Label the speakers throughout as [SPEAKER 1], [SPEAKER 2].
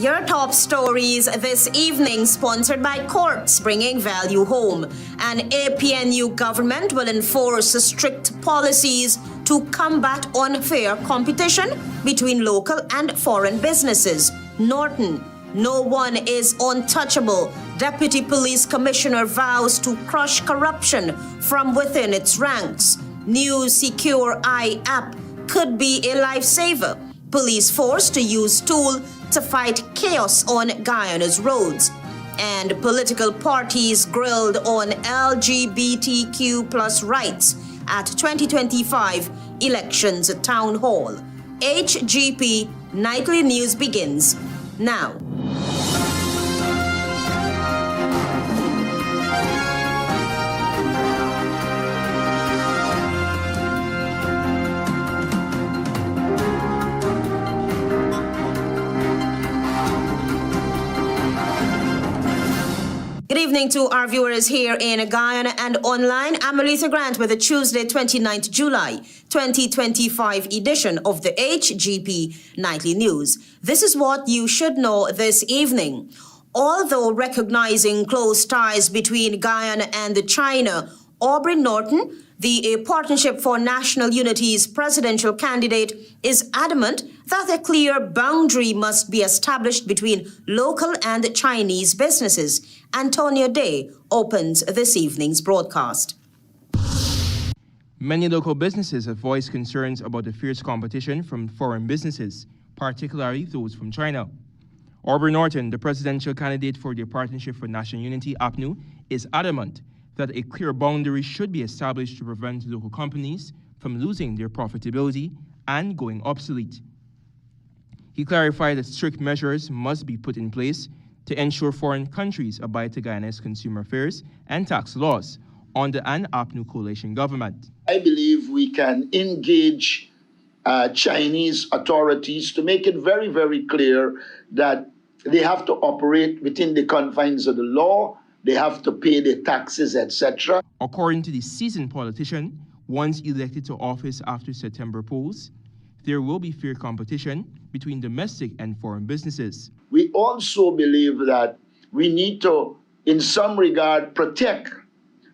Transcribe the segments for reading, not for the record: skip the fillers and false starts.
[SPEAKER 1] Your top stories this evening, sponsored by Courts Bringing Value Home. An APNU government will enforce strict policies to combat unfair competition between local and foreign businesses. Norton, no one is untouchable. Deputy Police Commissioner vows to crush corruption from within its ranks. New Secure Eye app could be a lifesaver. Police forced to use tool to fight chaos on Guyana's roads. And political parties grilled on LGBTQ plus rights at 2025 elections town hall. HGP Nightly News begins now. Good evening to our viewers here in Guyana and online. I'm ALETHEA Grant with the Tuesday, 29th July, 2025 edition of the HGP Nightly News. This is what you should know this evening. Although recognizing close ties between Guyana and China, Aubrey Norton, the Partnership for National Unity's presidential candidate, is adamant that a clear boundary must be established between local and Chinese businesses. Antonio Day opens this evening's broadcast.
[SPEAKER 2] Many local businesses have voiced concerns about the fierce competition from foreign businesses, particularly those from China. Aubrey Norton, the presidential candidate for the Partnership for National Unity, APNU, is adamant that a clear boundary should be established to prevent local companies from losing their profitability and going obsolete. He clarified that strict measures must be put in place to ensure foreign countries abide to Guyana's consumer affairs and tax laws under an APNU coalition government.
[SPEAKER 3] I believe we can engage Chinese authorities to make it very, very clear that they have to operate within the confines of the law. They have to pay their taxes, etc.
[SPEAKER 2] According to the seasoned politician, once elected to office after September polls, there will be fair competition between domestic and foreign businesses.
[SPEAKER 3] We also believe that we need to, in some regard, protect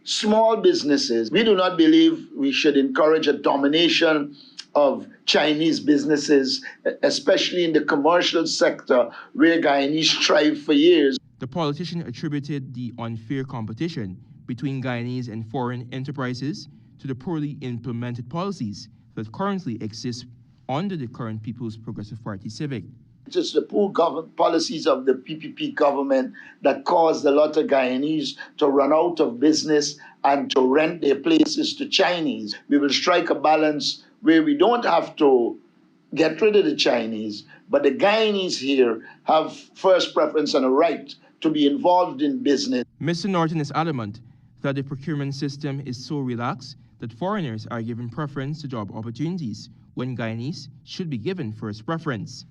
[SPEAKER 3] small businesses. We do not believe we should encourage a domination of Chinese businesses, especially in the commercial sector where Guyanese thrived for years.
[SPEAKER 2] The politician attributed the unfair competition between Guyanese and foreign enterprises to the poorly implemented policies that currently exist under the current People's Progressive Party Civic.
[SPEAKER 3] It is the poor policies of the PPP government that caused a lot of Guyanese to run out of business and to rent their places to Chinese. We will strike a balance where we don't have to get rid of the Chinese, but the Guyanese here have first preference and a right to be involved in business.
[SPEAKER 2] Mr. Norton is adamant that the procurement system is so relaxed that foreigners are given preference to job opportunities when Guyanese should be given first preference.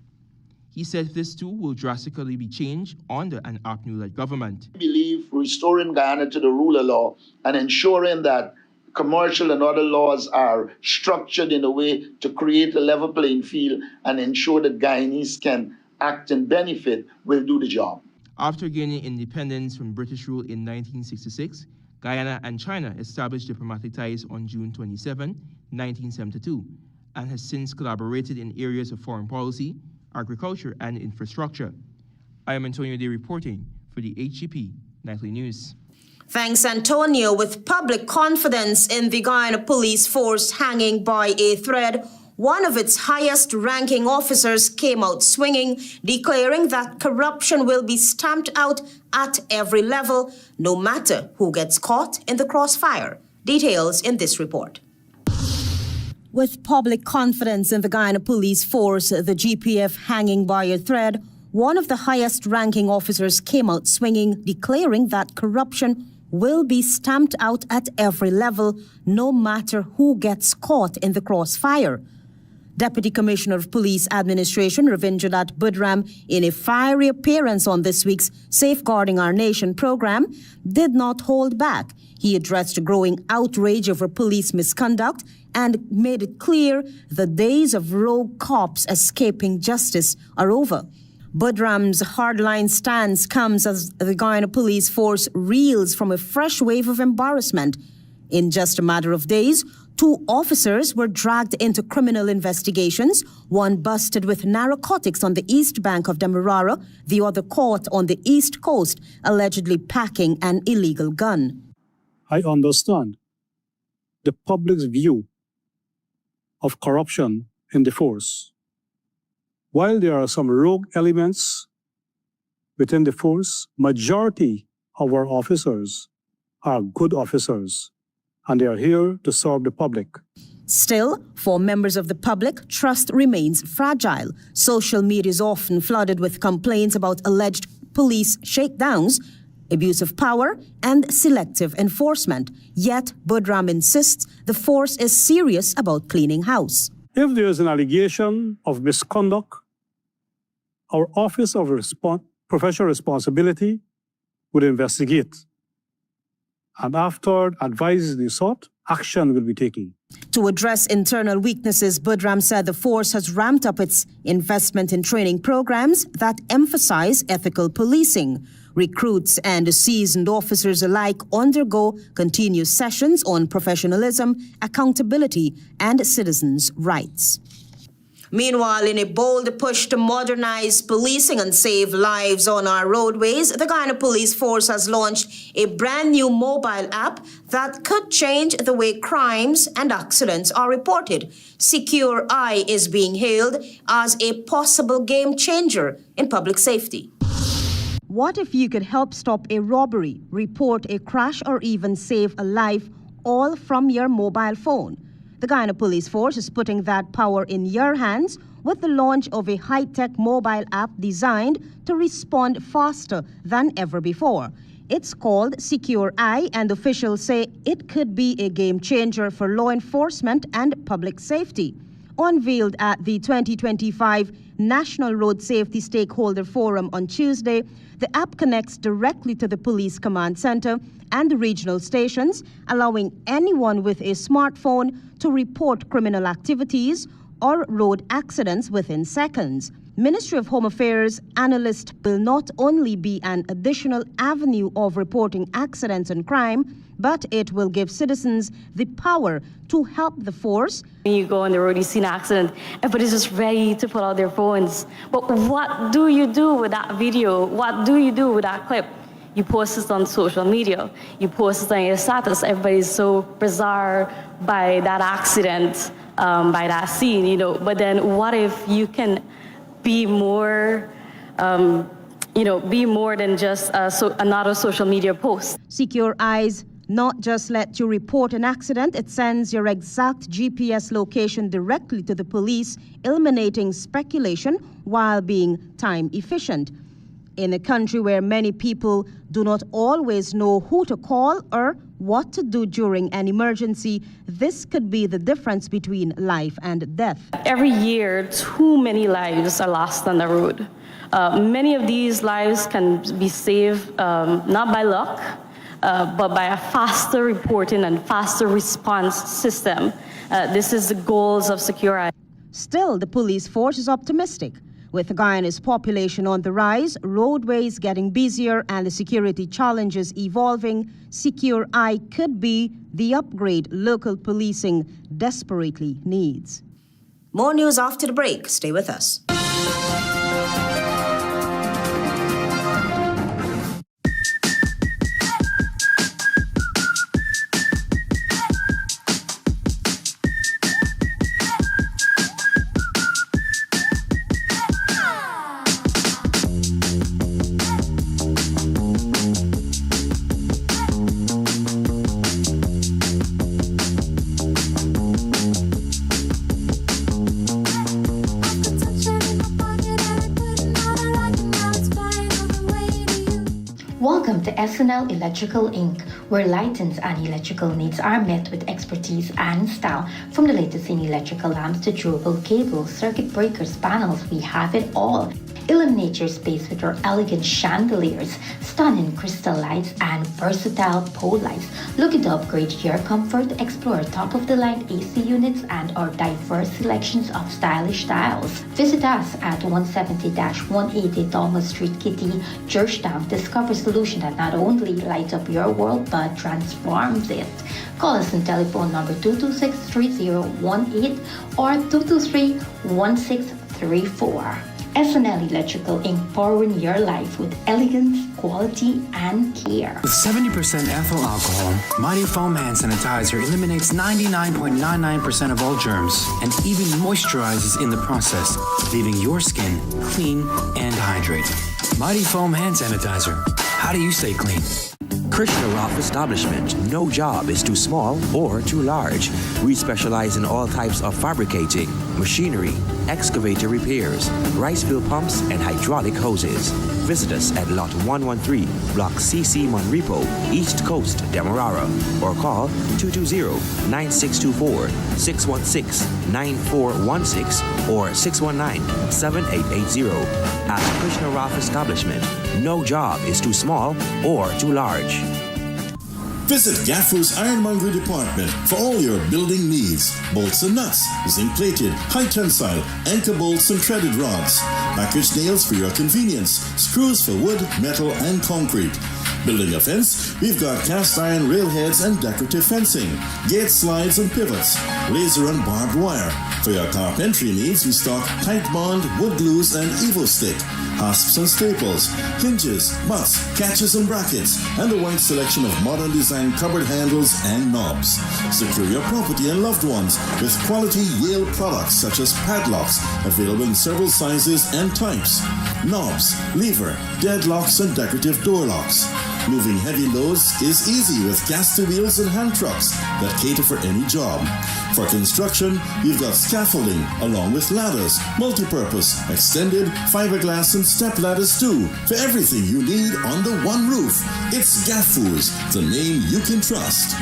[SPEAKER 2] He said this too will drastically be changed under an APNU-led government.
[SPEAKER 3] I believe restoring Guyana to the rule of law and ensuring that commercial and other laws are structured in a way to create a level playing field and ensure that Guyanese can act and benefit will do the job.
[SPEAKER 2] After gaining independence from British rule in 1966, Guyana and China established diplomatic ties on June 27, 1972, and has since collaborated in areas of foreign policy, agriculture, and infrastructure. I am Antonio Day reporting for the HGP Nightly News.
[SPEAKER 1] Thanks, Antonio. With public confidence in the Guyana police force hanging by a thread, one of its highest-ranking officers came out swinging, declaring that corruption will be stamped out at every level, no matter who gets caught in the crossfire. Details in this report. With public confidence in the Guyana police force, the GPF hanging by a thread, one of the highest-ranking officers came out swinging, declaring that corruption will be stamped out at every level, no matter who gets caught in the crossfire. Deputy Commissioner of Police Administration Ravindranath Budram, in a fiery appearance on this week's Safeguarding Our Nation program, did not hold back. He addressed growing outrage over police misconduct and made it clear the days of rogue cops escaping justice are over. Budram's hardline stance comes as the Guyana police force reels from a fresh wave of embarrassment. In just a matter of days, 2 officers were dragged into criminal investigations, one busted with narcotics on the east bank of Demerara, the other caught on the east coast, allegedly packing an illegal gun.
[SPEAKER 4] I understand the public's view of corruption in the force. While there are some rogue elements within the force, majority of our officers are good officers, and they are here to serve the public.
[SPEAKER 1] Still, for members of the public, trust remains fragile. Social media is often flooded with complaints about alleged police shakedowns, abuse of power, and selective enforcement. Yet, Budram insists the force is serious about cleaning house.
[SPEAKER 4] If there is an allegation of misconduct, our Office of Professional Responsibility would investigate. And after advice is sought, action will be taken.
[SPEAKER 1] To address internal weaknesses, Budram said the force has ramped up its investment in training programs that emphasize ethical policing. Recruits and seasoned officers alike undergo continuous sessions on professionalism, accountability, and citizens' rights. Meanwhile, in a bold push to modernize policing and save lives on our roadways, the Guyana Police Force has launched a brand new mobile app that could change the way crimes and accidents are reported. Secure Eye is being hailed as a possible game changer in public safety. What if you could help stop a robbery, report a crash, or even save a life, all from your mobile phone? The Guyana Police Force is putting that power in your hands with the launch of a high-tech mobile app designed to respond faster than ever before. It's called Secure Eye, and officials say it could be a game changer for law enforcement and public safety. Unveiled at the 2025 National Road Safety Stakeholder Forum on Tuesday, the app connects directly to the police command center and the regional stations, allowing anyone with a smartphone to report criminal activities or road accidents within seconds. Ministry of Home Affairs analysts will not only be an additional avenue of reporting accidents and crime, but it will give citizens the power to help the force.
[SPEAKER 5] When you go on the road, you see an accident, everybody's just ready to pull out their phones. But what do you do with that video? What do you do with that clip? You post it on social media. You post it on your status. Everybody's so bizarre by that accident, by that scene, you know. But then what if you can be more, be more than just another social media post?
[SPEAKER 1] Secure Eyes not just let you report an accident, it sends your exact GPS location directly to the police, eliminating speculation while being time efficient. In a country where many people do not always know who to call or what to do during an emergency, this could be the difference between life and death.
[SPEAKER 5] Every year, too many lives are lost on the road. Many of these lives can be saved not by luck, but by a faster reporting and faster response system. This is the goals of Secure Eye.
[SPEAKER 1] Still, the police force is optimistic. With Guyana's population on the rise, roadways getting busier, and the security challenges evolving, Secure Eye could be the upgrade local policing desperately needs. More news after the break. Stay with us.
[SPEAKER 6] Welcome to SNL Electrical Inc., where lighting and electrical needs are met with expertise and style. From the latest in electrical lamps to durable cables, circuit breakers, panels, we have it all. Eliminate signature space with our elegant chandeliers, stunning crystal lights, and versatile pole lights. Looking to upgrade your comfort? Explore top-of-the-line AC units and our diverse selections of stylish styles. Visit us at 170-180 Thomas Street, Kitty, Georgetown. Discover a solution that not only lights up your world but transforms it. Call us on telephone number 226-3018 or 223-1634. SNL Electrical Inc. powering your life with elegance, quality, and care.
[SPEAKER 7] With 70% ethyl alcohol, Mighty Foam Hand Sanitizer eliminates 99.99% of all germs and even moisturizes in the process, leaving your skin clean and hydrated. Mighty Foam Hand Sanitizer. How do you stay clean?
[SPEAKER 8] Krishna Roth Establishment. No job is too small or too large. We specialize in all types of fabricating, machinery, excavator repairs, rice fill pumps, and hydraulic hoses. Visit us at Lot 113, Block CC Monrepo, East Coast, Demerara, or call 220-9624, 616-9416, or 619-7880. At Krishna Roth Establishment, no job is too small or too large.
[SPEAKER 9] Visit Gaffro's Ironmongery Department for all your building needs. Bolts and nuts, zinc plated, high tensile, anchor bolts and threaded rods. Package nails for your convenience. Screws for wood, metal, and concrete. Building a fence, we've got cast iron railheads and decorative fencing, gate slides and pivots, laser and barbed wire. For your carpentry needs, we stock tight bond, wood glues, and Evo stick, hasps and staples, hinges, butts, catches and brackets, and a wide selection of modern design cupboard handles and knobs. Secure your property and loved ones with quality Yale products such as padlocks, available in several sizes and types, knobs, lever, deadlocks, and decorative door locks. Moving heavy loads is easy with caster wheels and hand trucks that cater for any job. For construction, we've got scaffolding along with ladders, multi-purpose, extended, fiberglass, and step ladders too. For everything you need under one roof, it's Gaffro's, the name you can trust.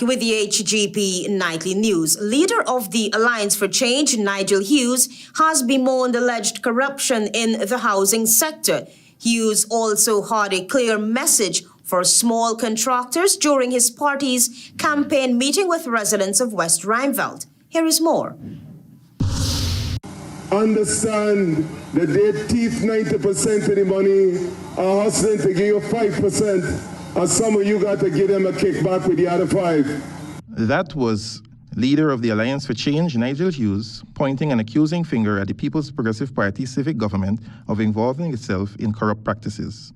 [SPEAKER 1] With the HGP Nightly News, leader of the Alliance for Change, Nigel Hughes, has bemoaned alleged corruption in the housing sector. Hughes also had a clear message for small contractors during his party's campaign meeting with residents of West Rheinveld. Here is more.
[SPEAKER 10] Understand that they thief 90% of the money, are hustling to give you 5%. And some of you got to give them a kickback with the other 5.
[SPEAKER 11] That was leader of the Alliance for Change, Nigel Hughes, pointing an accusing finger at the People's Progressive Party civic government of involving itself in corrupt practices.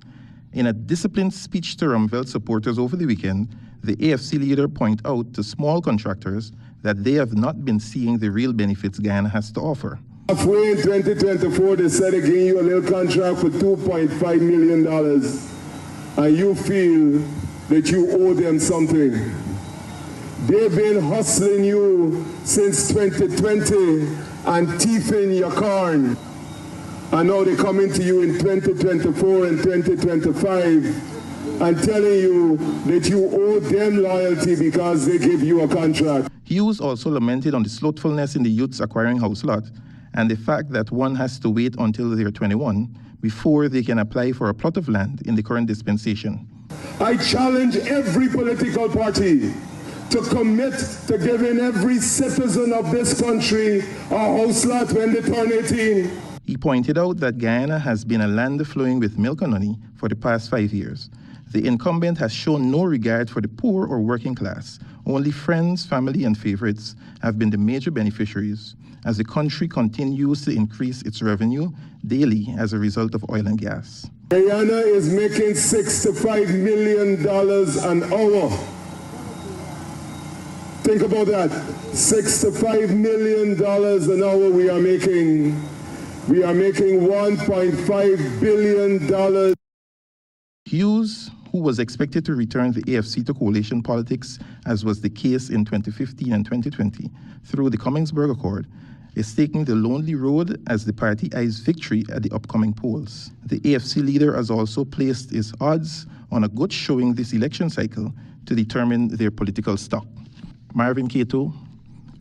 [SPEAKER 11] In a disciplined speech to Rheinveld supporters over the weekend, the AFC leader pointed out to small contractors that they have not been seeing the real benefits Guyana has to offer.
[SPEAKER 10] Halfway in 2024, they said they're giving you a little contract for $2.5 million. And you feel that you owe them something. They've been hustling you since 2020 and thieving your corn. And now they're coming to you in 2024 and 2025 and telling you that you owe them loyalty because they give you a contract.
[SPEAKER 11] Hughes also lamented on the slothfulness in the youths acquiring house lot and the fact that one has to wait until they're 21 before they can apply for a plot of land in the current dispensation.
[SPEAKER 10] I challenge every political party to commit to giving every citizen of this country a house lot when they turn 18.
[SPEAKER 11] He pointed out that Guyana has been a land flowing with milk and honey for the past 5 years. The incumbent has shown no regard for the poor or working class. Only friends, family, and favorites have been the major beneficiaries as the country continues to increase its revenue daily as a result of oil and gas.
[SPEAKER 10] Guyana is making $65 million an hour. Think about that. $65 million an hour we are making. We are making $1.5 billion.
[SPEAKER 11] Hughes, who was expected to return the AFC to coalition politics, as was the case in 2015 and 2020, through the Commingsburg Accord, is taking the lonely road as the party eyes victory at the upcoming polls. The AFC leader has also placed his odds on a good showing this election cycle to determine their political stock. Marvin Cato,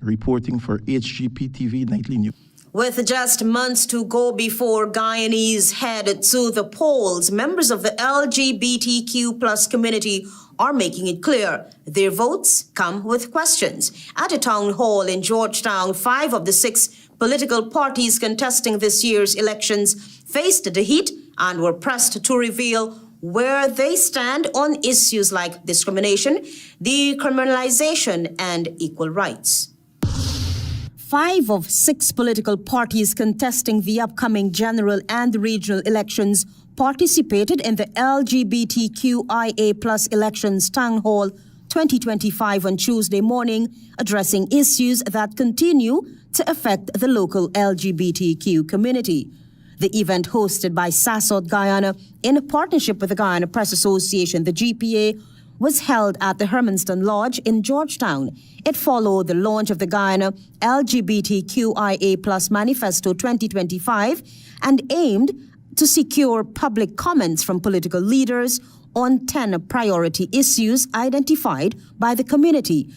[SPEAKER 11] reporting for HGP TV Nightly News.
[SPEAKER 1] With just months to go before Guyanese head to the polls, members of the LGBTQ plus community are making it clear their votes come with questions. At a town hall in Georgetown, 5 of the 6 political parties contesting this year's elections faced the heat and were pressed to reveal where they stand on issues like discrimination, decriminalization, and equal rights. 5 of 6 political parties contesting the upcoming general and regional elections participated in the LGBTQIA plus elections town hall 2025 on Tuesday morning, addressing issues that continue to affect the local LGBTQ community. The event, hosted by SASOT Guyana in partnership with the Guyana Press Association, the GPA, was held at the Hermanston Lodge in Georgetown. It followed the launch of the Guyana LGBTQIA plus Manifesto 2025 and aimed to secure public comments from political leaders on 10 priority issues identified by the community.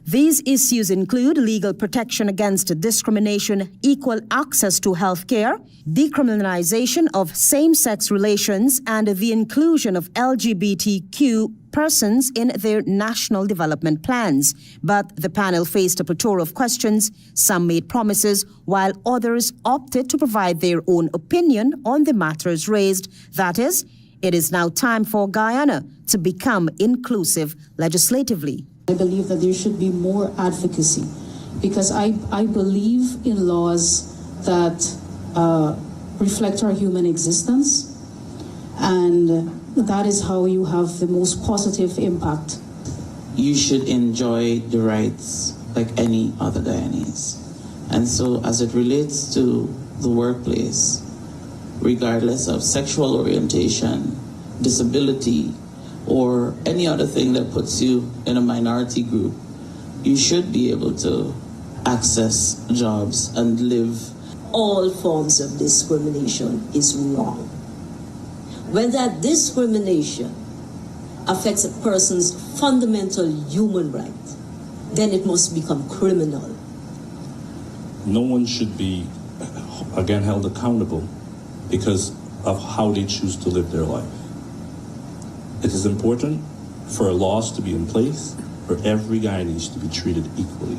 [SPEAKER 1] These issues include legal protection against discrimination, equal access to health care, decriminalization of same-sex relations, and the inclusion of LGBTQ persons in their national development plans. But the panel faced a plethora of questions. Some made promises, while others opted to provide their own opinion on the matters raised. That is, it is now time for Guyana to become inclusive legislatively.
[SPEAKER 12] I believe that there should be more advocacy because I believe in laws that reflect our human existence, and that is how you have the most positive impact.
[SPEAKER 13] You should enjoy the rights like any other Guyanese. And so as it relates to the workplace, regardless of sexual orientation, disability, or any other thing that puts you in a minority group, you should be able to access jobs and live.
[SPEAKER 14] All forms of discrimination is wrong. When that discrimination affects a person's fundamental human right, then it must become criminal.
[SPEAKER 15] No one should be, again, held accountable because of how they choose to live their life. It is important for laws to be in place for every Guyanese to be treated equally.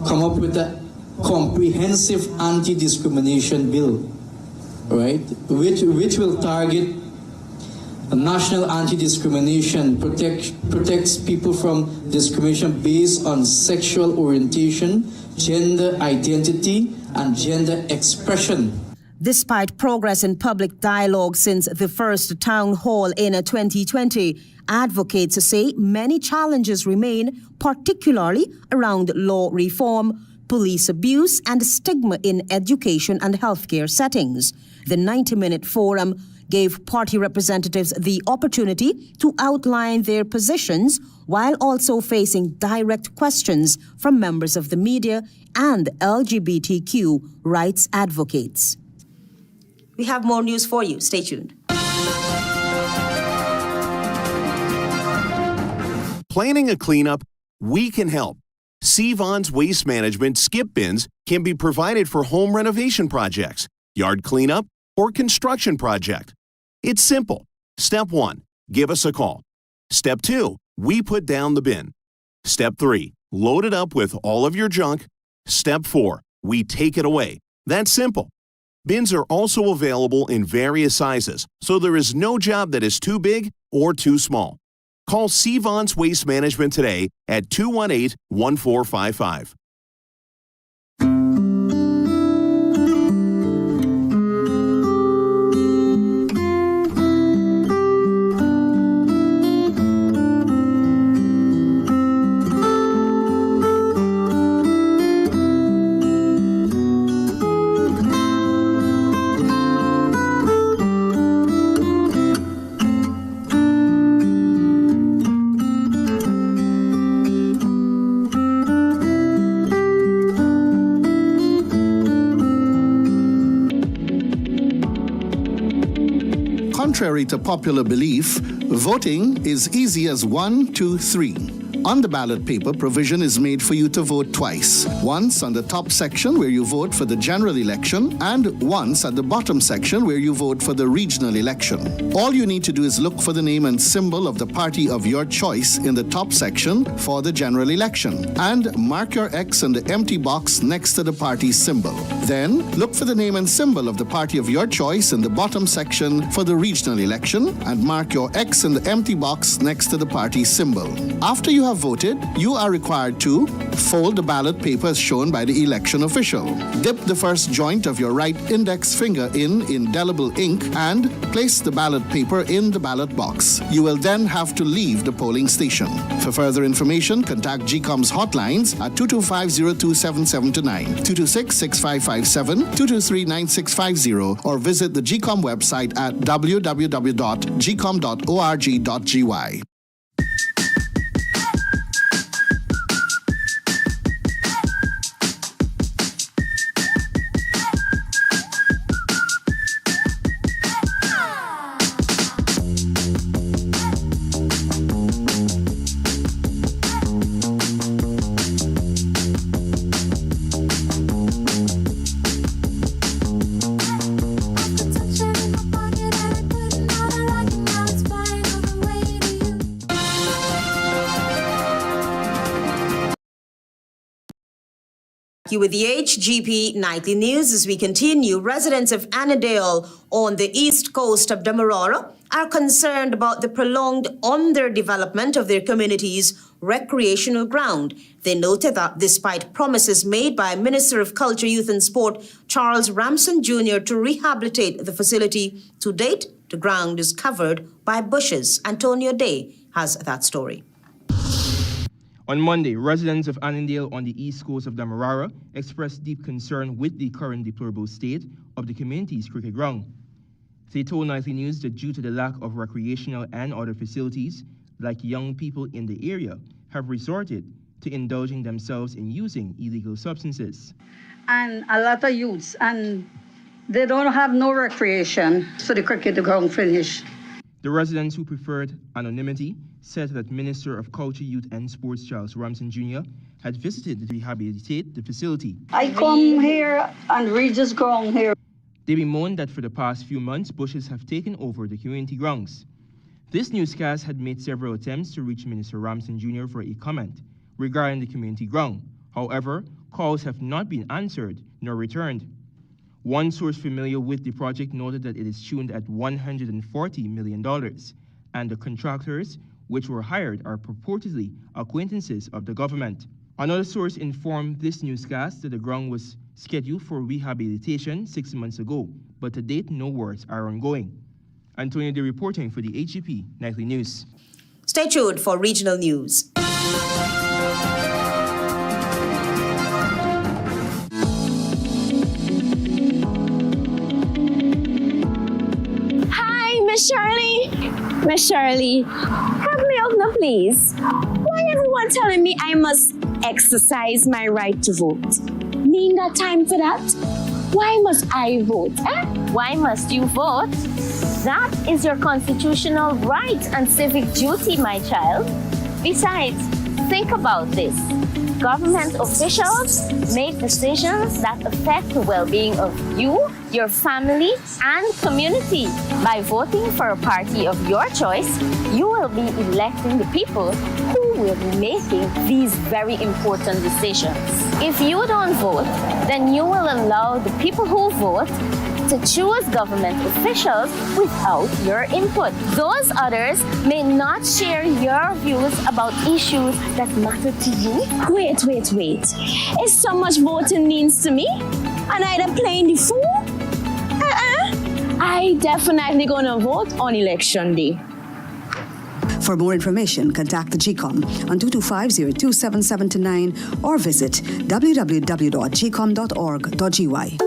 [SPEAKER 16] Come up with a comprehensive anti-discrimination bill, right? Which will target a national anti-discrimination, protects people from discrimination based on sexual orientation, gender identity, and gender expression.
[SPEAKER 1] Despite progress in public dialogue since the first town hall in 2020, advocates say many challenges remain, particularly around law reform, police abuse, and stigma in education and healthcare settings. The 90-minute forum gave party representatives the opportunity to outline their positions while also facing direct questions from members of the media and LGBTQ rights advocates. We have more news for you. Stay tuned.
[SPEAKER 17] Planning a cleanup? We can help. Seons Waste Management skip bins can be provided for home renovation projects, yard cleanup, or construction project. It's simple. Step 1, give us a call. Step 2, we put down the bin. Step 3, load it up with all of your junk. Step 4, we take it away. That's simple. Bins are also available in various sizes, so there is no job that is too big or too small. Call Seons Waste Management today at 218-1455.
[SPEAKER 18] Contrary to popular belief, voting is easy as 1, 2, 3. On the ballot paper, provision is made for you to vote twice. Once on the top section where you vote for the general election and once at the bottom section where you vote for the regional election. All you need to do is look for the name and symbol of the party of your choice in the top section for the general election and mark your X in the empty box next to the party's symbol. Then look for the name and symbol of the party of your choice in the bottom section for the regional election and mark your X in the empty box next to the party's symbol. After you have voted, you are required to fold the ballot paper as shown by the election official. Dip the first joint of your right index finger in indelible ink and place the ballot paper in the ballot box. You will then have to leave the polling station. For further information, contact GCOM's hotlines at 225-027729, 226-6557, 223-9650, or visit the GCOM website at www.gcom.org.gy.
[SPEAKER 1] You with the HGP Nightly News. As we continue, residents of Anenddale on the east coast of Demerara are concerned about the prolonged underdevelopment of their community's recreational ground. They noted that despite promises made by Minister of Culture, Youth and Sport Charles Ramson Jr. to rehabilitate the facility, to date, the ground is covered by bushes. Antonio Day has that story.
[SPEAKER 2] On Monday, residents of Anenddale on the east coast of Demerara expressed deep concern with the current deplorable state of the community's cricket ground. They told Nightly News that due to the lack of recreational and other facilities, like young people in the area have resorted to indulging themselves in using illegal substances.
[SPEAKER 19] And a lot of youths, and they don't have no recreation, so the cricket ground finished.
[SPEAKER 2] The residents who preferred anonymity said that Minister of Culture, Youth and Sports Charles Ramson Jr. had visited to rehabilitate the facility.
[SPEAKER 19] I come here and Regis ground here.
[SPEAKER 2] They bemoaned that for the past few months, bushes have taken over the community grounds. This newscast had made several attempts to reach Minister Ramson Jr. for a comment regarding the community ground. However, calls have not been answered nor returned. One source familiar with the project noted that it is tuned at $140 million, and the contractors which were hired are purportedly acquaintances of the government. Another source informed this newscast that the ground was scheduled for rehabilitation 6 months ago, but to date, no works are ongoing. Antonio Day reporting for the HGP Nightly News.
[SPEAKER 1] Stay tuned for regional news.
[SPEAKER 20] Miss Shirley, help me out now, please. Why everyone telling me I must exercise my right to vote? Me ain't got time for that. Why must I vote?
[SPEAKER 5] Why must you vote? That is your constitutional right and civic duty, my child. Besides, think about this. Government officials make decisions that affect the well-being of you, your family, and community. By voting for a party of your choice, you will be electing the people who will be making these very important decisions. If you don't vote, then you will allow the people who vote to choose government officials without your input. Those others may not share your views about issues that matter to you.
[SPEAKER 20] Wait. Is so much voting means to me? And I'm playing the fool? I definitely gonna vote on election day.
[SPEAKER 21] For more information, contact the GCOM on 225-027729 or visit www.gcom.org.gy.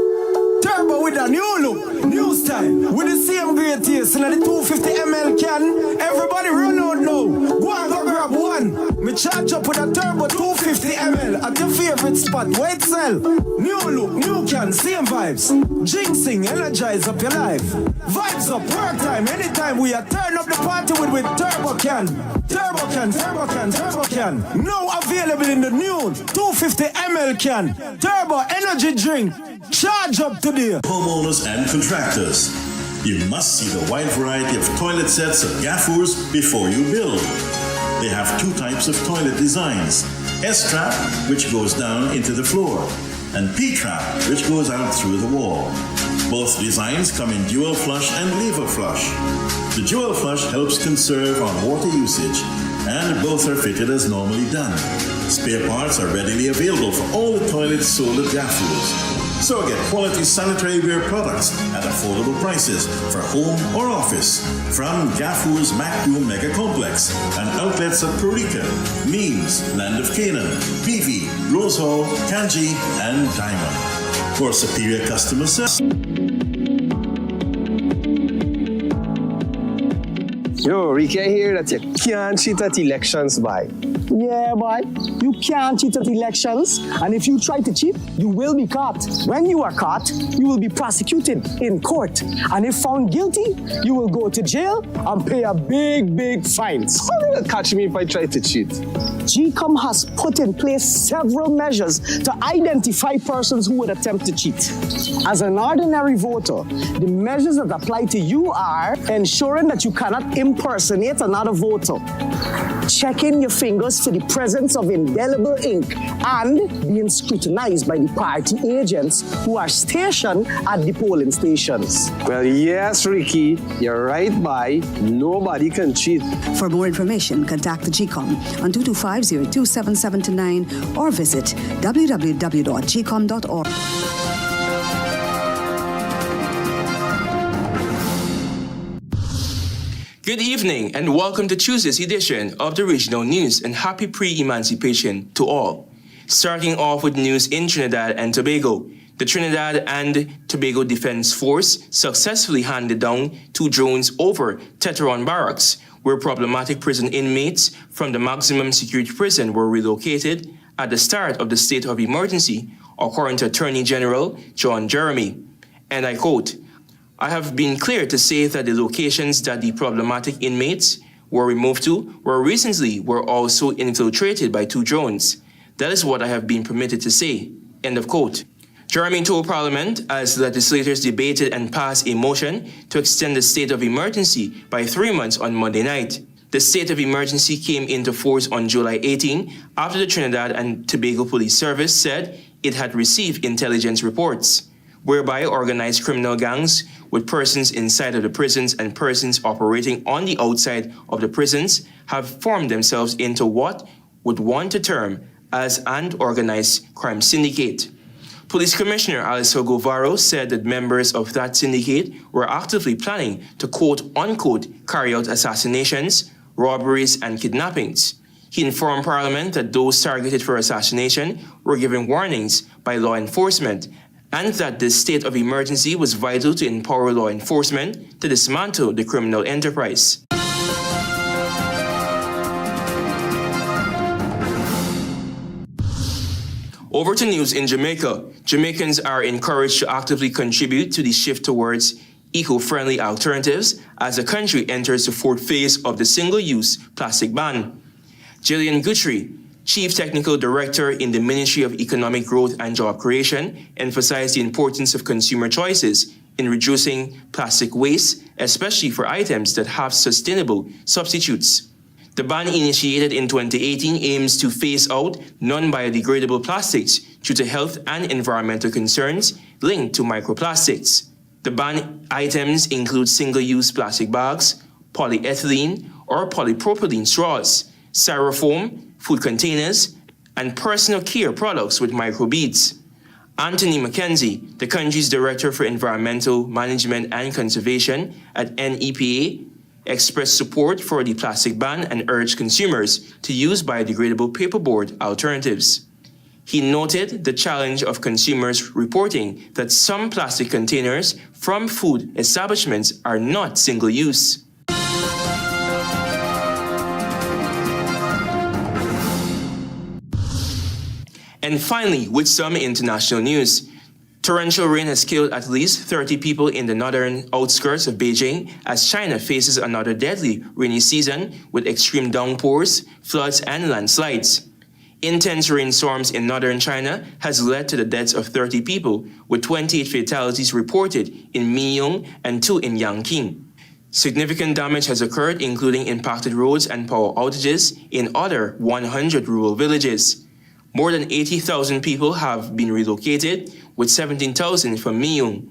[SPEAKER 22] Turbo with a new look, new style, with the same great taste in the 250 ml can. Everybody run out now. Go and go grab one. Me charge up with a turbo 250 ml at your favorite spot. Wait, sell. New look, new can, same vibes. Jinxing, energize up your life. Vibes up, work time, anytime we are turn up the party with turbo can. Turbo can, turbo can, turbo can. Now available in the new 250 ml can. Turbo energy drink. Charge up today.
[SPEAKER 9] Homeowners and contractors, you must see the wide variety of toilet sets of Gaffurs before you build. They have two types of toilet designs: S-trap, which goes down into the floor, and P-trap, which goes out through the wall. Both designs come in dual flush and lever flush. The dual flush helps conserve on water usage, and both are fitted as normally done. Spare parts are readily available for all the toilets sold at Gaffurs. So get quality sanitary ware products at affordable prices for home or office from Gaffur's MacDoom Mega Complex and outlets at Purika, Means, Land of Canaan, PV, Rose Hall, Kanji, and Diamond. For superior customer service.
[SPEAKER 3] Yo, Ricky, I hear that you can't cheat at elections, boy.
[SPEAKER 4] Yeah, boy. You can't cheat at elections, and if you try to cheat, you will be caught. When you are caught, you will be prosecuted in court, and if found guilty, you will go to jail and pay a big fines.
[SPEAKER 3] How will they catch me if I try to cheat?
[SPEAKER 4] GCOM has put in place several measures to identify persons who would attempt to cheat. As an ordinary voter, the measures that apply to you are ensuring that you cannot impersonate another voter, checking your fingers for the presence of indelible ink, and being scrutinized by the party agents who are stationed at the polling stations.
[SPEAKER 3] Well, yes, Ricky, you're right, boy. Nobody can cheat.
[SPEAKER 21] For more information, contact the GCOM on 225-027729 or visit www.gcom.org.
[SPEAKER 2] Good evening and welcome to Tuesday's edition of the Regional News, and happy pre-emancipation to all. Starting off with news in Trinidad and Tobago. The Trinidad and Tobago Defense Force successfully handed down 2 drones over Teteron Barracks, where problematic prison inmates from the maximum security prison were relocated at the start of the state of emergency, according to Attorney General John Jeremy. And I quote, "I have been clear to say that the locations that the problematic inmates were removed to were also infiltrated by 2 drones. That is what I have been permitted to say." End of quote. Jeremy told Parliament as legislators debated and passed a motion to extend the state of emergency by 3 months on Monday night. The state of emergency came into force on July 18 after the Trinidad and Tobago Police Service said it had received intelligence reports whereby organized criminal gangs with persons inside of the prisons and persons operating on the outside of the prisons have formed themselves into what would want to term as an organized crime syndicate. Police Commissioner ALETHEA Guevara said that members of that syndicate were actively planning to quote-unquote carry out assassinations, robberies, and kidnappings. He informed Parliament that those targeted for assassination were given warnings by law enforcement, and that the state of emergency was vital to empower law enforcement to dismantle the criminal enterprise. Over to news in Jamaica. Jamaicans are encouraged to actively contribute to the shift towards eco-friendly alternatives as the country enters the 4th phase of the single-use plastic ban. Gillian Guthrie, Chief Technical Director in the Ministry of Economic Growth and Job Creation, emphasized the importance of consumer choices in reducing plastic waste, especially for items that have sustainable substitutes. The ban initiated in 2018 aims to phase out non-biodegradable plastics due to health and environmental concerns linked to microplastics. The ban items include single-use plastic bags, polyethylene or polypropylene straws, styrofoam, food containers, and personal care products with microbeads. Anthony McKenzie, the country's Director for Environmental Management and Conservation at NEPA, expressed support for the plastic ban and urged consumers to use biodegradable paperboard alternatives. He noted the challenge of consumers reporting that some plastic containers from food establishments are not single-use. And finally, with some international news, torrential rain has killed at least 30 people in the northern outskirts of Beijing as China faces another deadly rainy season with extreme downpours, floods, and landslides. Intense rainstorms in northern China has led to the deaths of 30 people, with 28 fatalities reported in Mingyong and 2 in Yangqing. Significant damage has occurred, including impacted roads and power outages in other 100 rural villages. More than 80,000 people have been relocated, with 17,000 from Mingyong.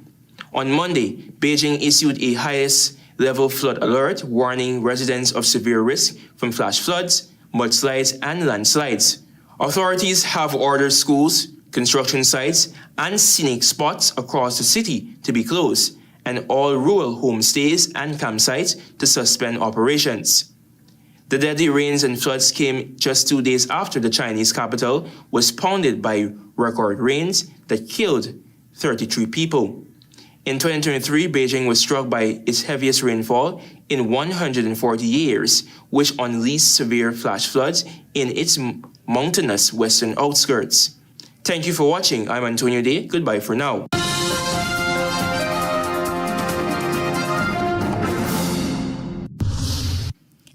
[SPEAKER 2] On Monday, Beijing issued a highest-level flood alert, warning residents of severe risk from flash floods, mudslides, and landslides. Authorities have ordered schools, construction sites, and scenic spots across the city to be closed, and all rural homestays and campsites to suspend operations. The deadly rains and floods came just 2 days after the Chinese capital was pounded by record rains that killed 33 people. In 2023, Beijing was struck by its heaviest rainfall in 140 years, which unleashed severe flash floods in its mountainous western outskirts. Thank you for watching. I'm Antonio Day. Goodbye for now.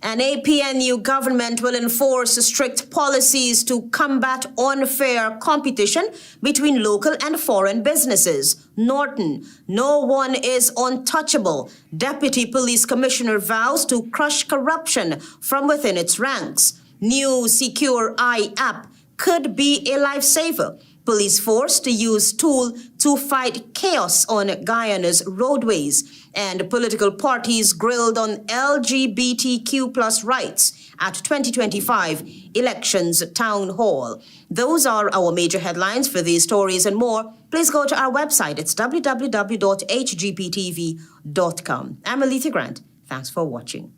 [SPEAKER 1] An APNU government will enforce strict policies to combat unfair competition between local and foreign businesses. Norton, no one is untouchable. Deputy Police Commissioner vows to crush corruption from within its ranks. New Secure Eye app could be a lifesaver. Police force to use tool to fight chaos on Guyana's roadways. And political parties grilled on LGBTQ plus rights at 2025 elections town hall. Those are our major headlines. For these stories and more, please go to our website. It's www.hgptv.com. I'm ALETHEA Grant. Thanks for watching.